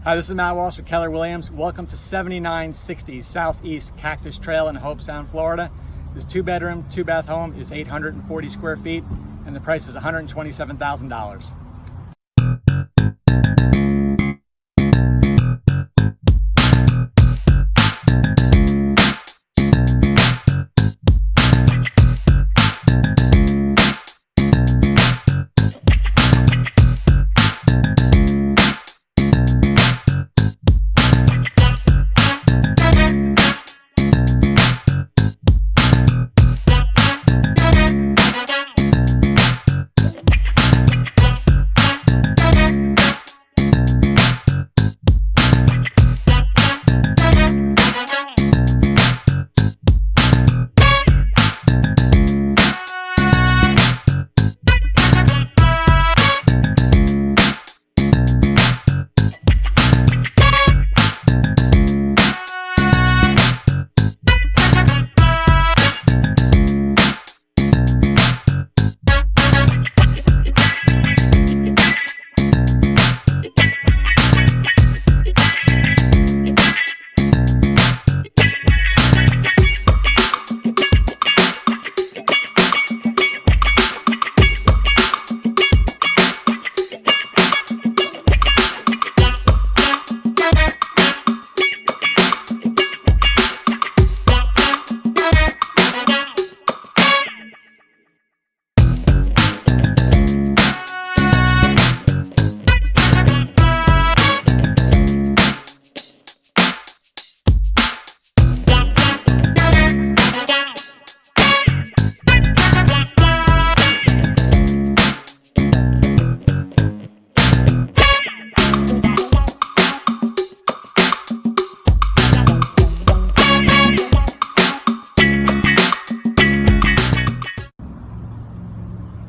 Hi, this is Matt Walsh with Keller Williams. Welcome to 7960 Southeast Cactus Trail in Hobe Sound, Florida. This 2-bedroom, 2-bath home is 840 square feet and the price is $127,000.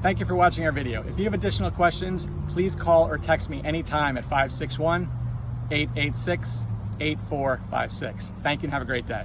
Thank you for watching our video. If you have additional questions, please call or text me anytime at 561-886-8456. Thank you and have a great day.